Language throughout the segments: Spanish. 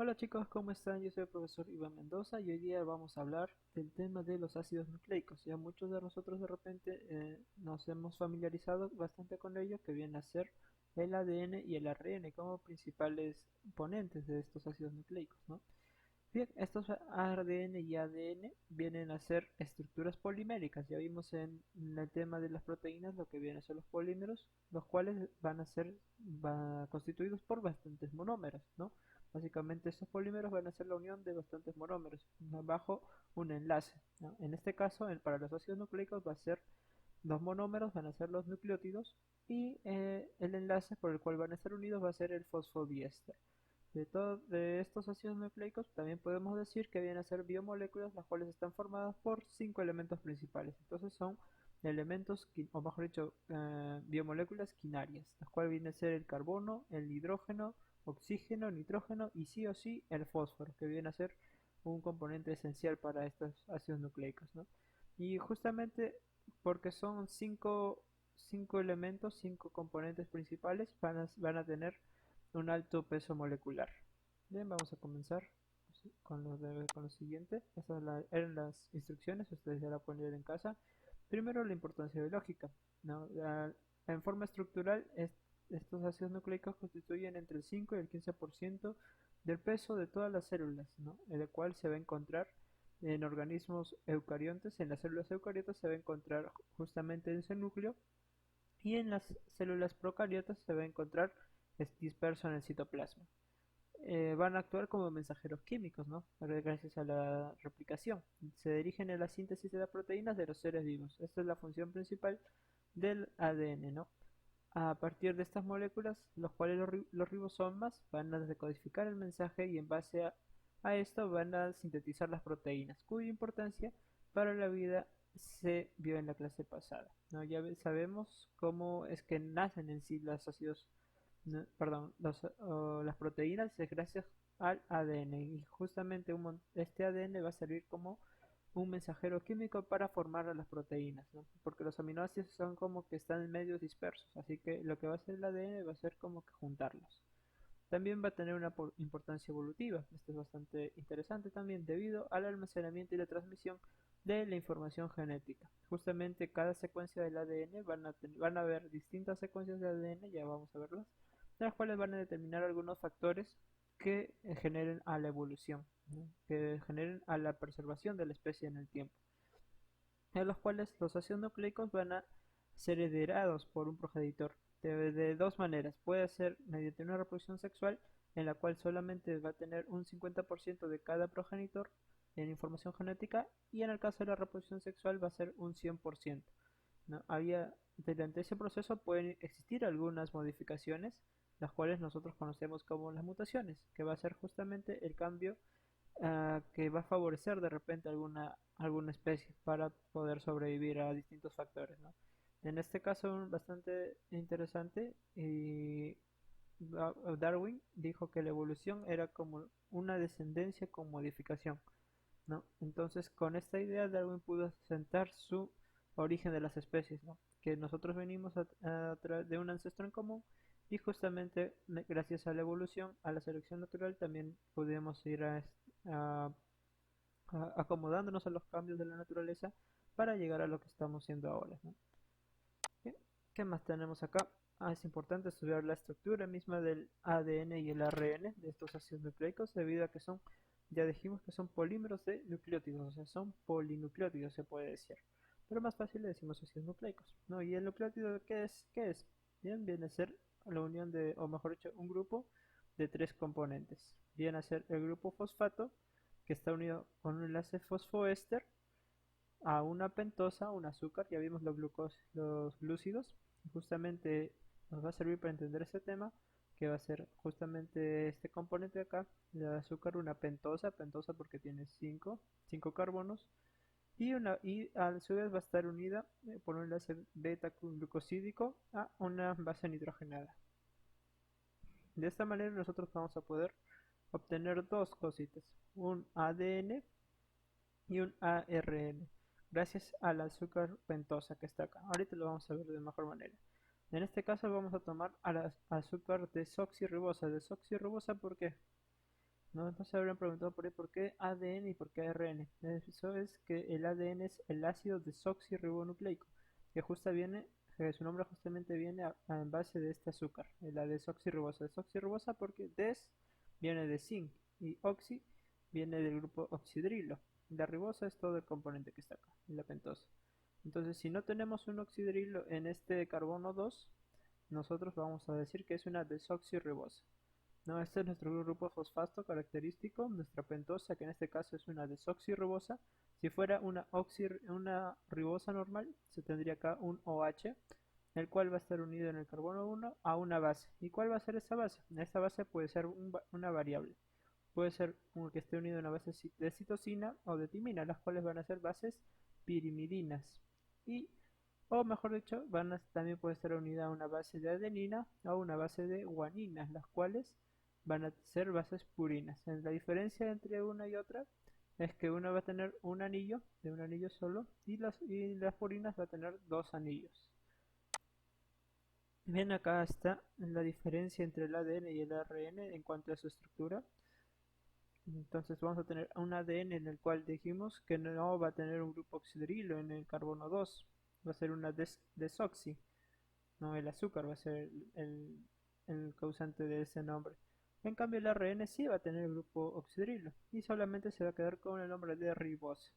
Hola chicos, ¿cómo están? Yo soy el profesor Iván Mendoza y hoy día vamos a hablar del tema de los ácidos nucleicos. Ya muchos de nosotros de repente nos hemos familiarizado bastante con ello, que viene a ser el ADN y el ARN como principales componentes de estos ácidos nucleicos, ¿no? Bien, estos ARN y ADN vienen a ser estructuras poliméricas. Ya vimos en el tema de las proteínas lo que vienen a ser los polímeros, los cuales van a ser constituidos por bastantes monómeros, ¿no? Básicamente estos polímeros van a ser la unión de bastantes monómeros bajo un enlace, ¿no? En este caso, para los ácidos nucleicos va a ser los monómeros, van a ser los nucleótidos y el enlace por el cual van a estar unidos va a ser el fosfodiéster. De estos ácidos nucleicos también podemos decir que vienen a ser biomoléculas las cuales están formadas por cinco elementos principales. Entonces son elementos, o mejor dicho, biomoléculas quinarias, las cuales vienen a ser el carbono, el hidrógeno, oxígeno, nitrógeno y sí o sí el fósforo, que viene a ser un componente esencial para estos ácidos nucleicos, ¿no? Y justamente porque son cinco elementos, cinco componentes principales, van a tener un alto peso molecular. Bien, vamos a comenzar con lo siguiente. Estas eran las instrucciones, ustedes ya la pueden leer en casa. Primero, la importancia biológica, ¿no? En forma estructural, estos ácidos nucleicos constituyen entre el 5 y el 15% del peso de todas las células, ¿no? El cual se va a encontrar en organismos eucariontes. En las células eucariotas se va a encontrar justamente en ese núcleo, y en las células procariotas se va a encontrar disperso en el citoplasma. Van a actuar como mensajeros químicos, ¿no? Gracias a la replicación. Se dirigen a la síntesis de las proteínas de los seres vivos. Esta es la función principal del ADN, ¿no? A partir de estas moléculas, los cuales los ribosomas van a decodificar el mensaje y en base a esto van a sintetizar las proteínas, cuya importancia para la vida se vio en la clase pasada, ¿no? Sabemos cómo es que nacen en sí los ácidos, no, perdón, las proteínas es gracias al ADN y justamente este ADN va a servir como un mensajero químico para formar a las proteínas, ¿no? Porque los aminoácidos son como que están en medios dispersos, así que lo que va a hacer el ADN va a ser como que juntarlos. También va a tener una importancia evolutiva, esto es bastante interesante también debido al almacenamiento y la transmisión de la información genética. Justamente cada secuencia del ADN van a haber distintas secuencias de ADN, ya vamos a verlas, de las cuales van a determinar algunos factores que generen a la evolución, ¿no? Que generen a la preservación de la especie en el tiempo, en los cuales los ácidos nucleicos van a ser heredados por un progenitor de dos maneras. Puede ser mediante una reproducción sexual, en la cual solamente va a tener un 50% de cada progenitor en información genética, y en el caso de la reproducción sexual va a ser un 100%, ¿no? Durante ese proceso pueden existir algunas modificaciones, las cuales nosotros conocemos como las mutaciones, que va a ser justamente el cambio que va a favorecer de repente alguna especie para poder sobrevivir a distintos factores, ¿no? En este caso, bastante interesante, y Darwin dijo que la evolución era como una descendencia con modificación, ¿no? Entonces, con esta idea, Darwin pudo sentar su origen de las especies, ¿no? Que nosotros venimos de un ancestro en común, y justamente gracias a la evolución, a la selección natural, también pudimos ir a- acomodándonos a los cambios de la naturaleza para llegar a lo que estamos siendo ahora, ¿no? Bien, ¿qué más tenemos acá? Es importante estudiar la estructura misma del ADN y el ARN de estos ácidos nucleicos, debido a que ya dijimos que son polímeros de nucleótidos, o sea, son polinucleótidos, se puede decir. Pero más fácil le decimos ácidos nucleicos, ¿no? ¿Y el nucleótido qué es? ¿Qué es? Bien, viene a ser la unión de, o mejor dicho, un grupo de tres componentes. Viene a ser el grupo fosfato, que está unido con un enlace fosfoéster a una pentosa, un azúcar. Ya vimos los glúcidos. Justamente nos va a servir para entender este tema, que va a ser justamente este componente de acá, el azúcar, una pentosa porque tiene cinco carbonos, y a su vez va a estar unida por un enlace beta glucosídico a una base nitrogenada. De esta manera nosotros vamos a poder obtener dos cositas, un ADN y un ARN, gracias al azúcar pentosa que está acá. Ahorita lo vamos a ver de mejor manera. En este caso vamos a tomar azúcar desoxirribosa. Desoxirribosa, ¿por qué? ¿no? Entonces habrán preguntado por qué ADN y por qué ARN. Eso es que el ADN es el ácido desoxirribonucleico, que que su nombre justamente viene a base de este azúcar, la desoxirribosa. Desoxirribosa porque des viene de zinc y oxi viene del grupo oxidrilo. La ribosa es todo el componente que está acá, la pentosa. Entonces, si no tenemos un oxidrilo en este carbono 2, nosotros vamos a decir que es una desoxirribosa. No, este es nuestro grupo fosfato característico, nuestra pentosa, que en este caso es una desoxirribosa. Si fuera una ribosa normal, se tendría acá un OH, el cual va a estar unido en el carbono 1 a una base. ¿Y cuál va a ser esa base? Esta base puede ser una variable. Puede ser que esté unido a una base de citosina o de timina, las cuales van a ser bases pirimidinas. Y, o mejor dicho, también puede estar unida a una base de adenina o una base de guanina, las cuales van a ser bases purinas. La diferencia entre una y otra es que una va a tener un anillo, de un anillo solo, y las purinas va a tener dos anillos. Bien, acá está la diferencia entre el ADN y el ARN en cuanto a su estructura. Entonces vamos a tener un ADN en el cual dijimos que no va a tener un grupo oxidrilo en el carbono 2, va a ser una desoxi, no el azúcar va a ser el causante de ese nombre. En cambio el ARN sí va a tener el grupo oxidrilo y solamente se va a quedar con el nombre de ribosa.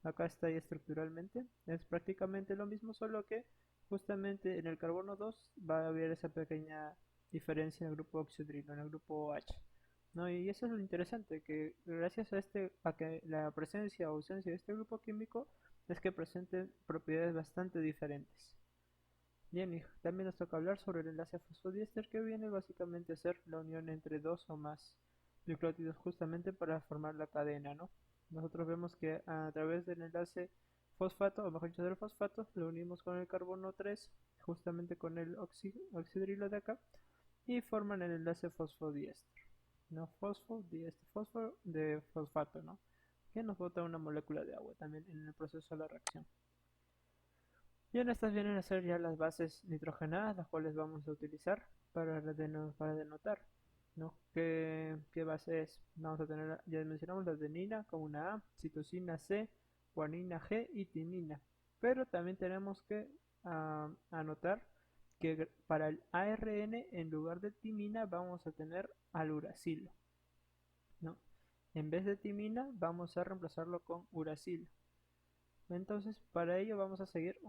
Acá está ahí estructuralmente, es prácticamente lo mismo, solo que justamente en el carbono 2 va a haber esa pequeña diferencia en el grupo oxidrilo, en el grupo OH. ¿No? Y eso es lo interesante, que gracias a que la presencia o ausencia de este grupo químico es que presenten propiedades bastante diferentes. Bien, y también nos toca hablar sobre el enlace fosfodiéster, que viene básicamente a ser la unión entre dos o más nucleótidos justamente para formar la cadena, ¿no? Nosotros vemos que a través del enlace fosfato, o mejor dicho del fosfato, lo unimos con el carbono 3, justamente con el oxidrilo de acá, y forman el enlace fosfodiéster. No fosfodiéster, fósforo de fosfato, ¿no? Que nos bota una molécula de agua también en el proceso de la reacción. Bien, estas vienen a ser ya las bases nitrogenadas, las cuales vamos a utilizar para denotar, ¿no? ¿Qué base es? Vamos a tener, ya mencionamos la adenina con una A, citosina C, guanina G y timina. Pero también tenemos que anotar que para el ARN en lugar de timina vamos a tener al uracilo, ¿no? En vez de timina vamos a reemplazarlo con uracilo. Entonces, para ello vamos a seguir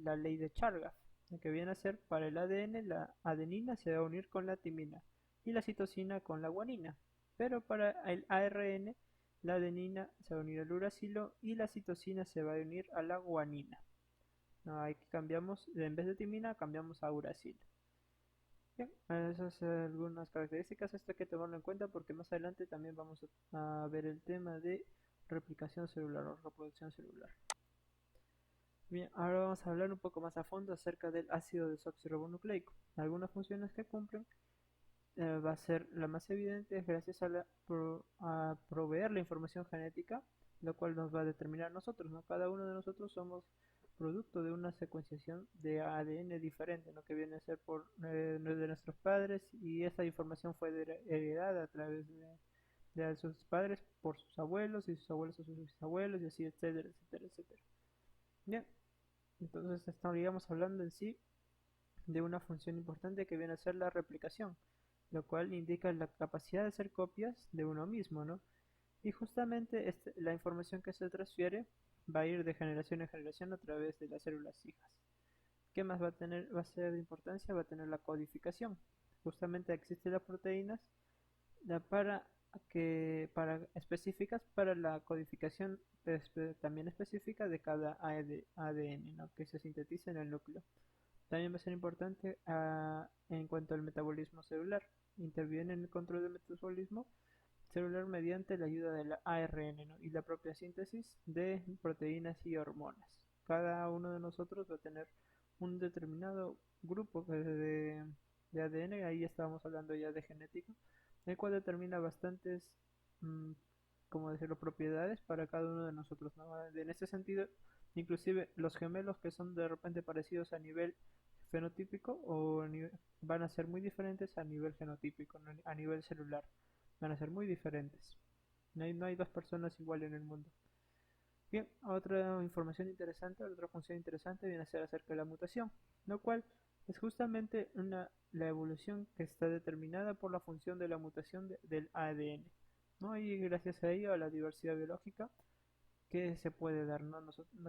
la ley de Chargaff, que viene a ser para el ADN la adenina se va a unir con la timina y la citosina con la guanina. Pero para el ARN la adenina se va a unir al uracilo y la citosina se va a unir a la guanina. No, ahí cambiamos, en vez de timina cambiamos a uracilo. Bien, esas son algunas características hasta que tomarlo en cuenta porque más adelante también vamos a ver el tema de replicación celular o reproducción celular. Bien, ahora vamos a hablar un poco más a fondo acerca del ácido desoxirribonucleico. Algunas funciones que cumplen va a ser la más evidente es gracias a proveer la información genética, lo cual nos va a determinar nosotros, ¿no? Cada uno de nosotros somos producto de una secuenciación de ADN diferente, ¿no? Que viene a ser de nuestros padres y esa información fue heredada a través de sus padres por sus abuelos y sus abuelos a sus bisabuelos y así, etcétera, etcétera, etcétera. Bien, entonces estaríamos hablando en sí de una función importante que viene a ser la replicación, lo cual indica la capacidad de hacer copias de uno mismo, ¿no? Y justamente la información que se transfiere va a ir de generación en generación a través de las células hijas. ¿Qué más va a ser de importancia? Va a tener la codificación. Justamente existen las proteínas para específicas para la codificación también específica de cada ADN, ¿no? Que se sintetiza en el núcleo. También va a ser importante en cuanto al metabolismo celular. Interviene en el control del metabolismo celular mediante la ayuda de la ARN, ¿no? Y la propia síntesis de proteínas y hormonas. Cada uno de nosotros va a tener un determinado grupo de ADN, ahí estábamos hablando ya de genética, el cual determina bastantes, mm, como decirlo, propiedades para cada uno de nosotros, ¿no? En este sentido, inclusive los gemelos que son de repente parecidos a nivel fenotípico van a ser muy diferentes a nivel genotípico, ¿no? A nivel celular. van a ser muy diferentes. No hay dos personas iguales en el mundo. Bien, otra información interesante, otra función interesante viene a ser acerca de la mutación, lo cual es justamente la evolución que está determinada por la función de la mutación del ADN, ¿no? Y gracias a ello, a la diversidad biológica que se puede dar, ¿no?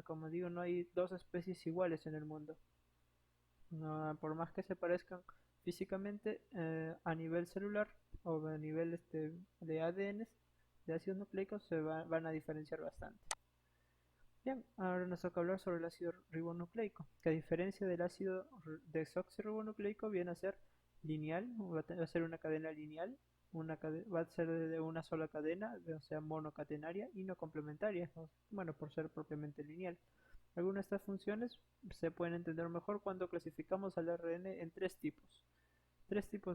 Como digo, no hay dos especies iguales en el mundo. No, por más que se parezcan físicamente, a nivel celular o a nivel de ADN, de ácidos nucleicos, van a diferenciar bastante. Bien, ahora nos toca hablar sobre el ácido ribonucleico, que a diferencia del ácido desoxirribonucleico viene a ser lineal, va a ser una cadena lineal, va a ser de una sola cadena, o sea monocatenaria y no complementaria, ¿no? Bueno, por ser propiamente lineal. Algunas de estas funciones se pueden entender mejor cuando clasificamos al ARN en tres tipos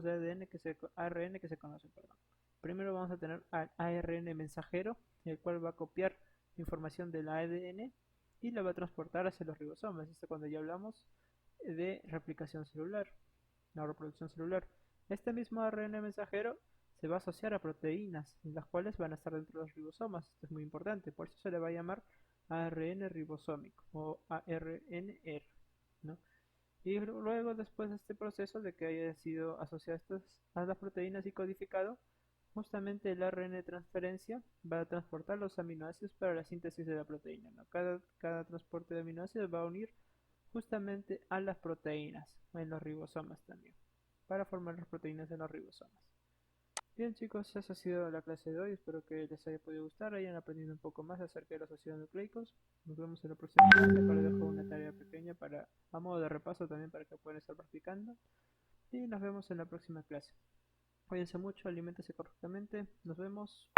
de ARN que se conocen, perdón. Primero vamos a tener al ARN mensajero, el cual va a copiar información del ADN y la va a transportar hacia los ribosomas. Esto cuando ya hablamos de replicación celular, la reproducción celular. Este mismo ARN mensajero se va a asociar a proteínas, las cuales van a estar dentro de los ribosomas. Esto es muy importante, por eso se le va a llamar ARN ribosómico o ARNR, ¿no? Y luego, después de este proceso de que haya sido asociado a las proteínas y codificado, justamente el ARN de transferencia va a transportar los aminoácidos para la síntesis de la proteína, ¿no? Cada transporte de aminoácidos va a unir justamente a las proteínas en los ribosomas también, para formar las proteínas en los ribosomas. Bien chicos, esa ha sido la clase de hoy, espero que les haya podido gustar, hayan aprendido un poco más acerca de los ácidos nucleicos. Nos vemos en la próxima clase, acá les dejo una tarea pequeña a modo de repaso también para que puedan estar practicando. Y nos vemos en la próxima clase. Cuídense mucho, aliméntense correctamente, nos vemos.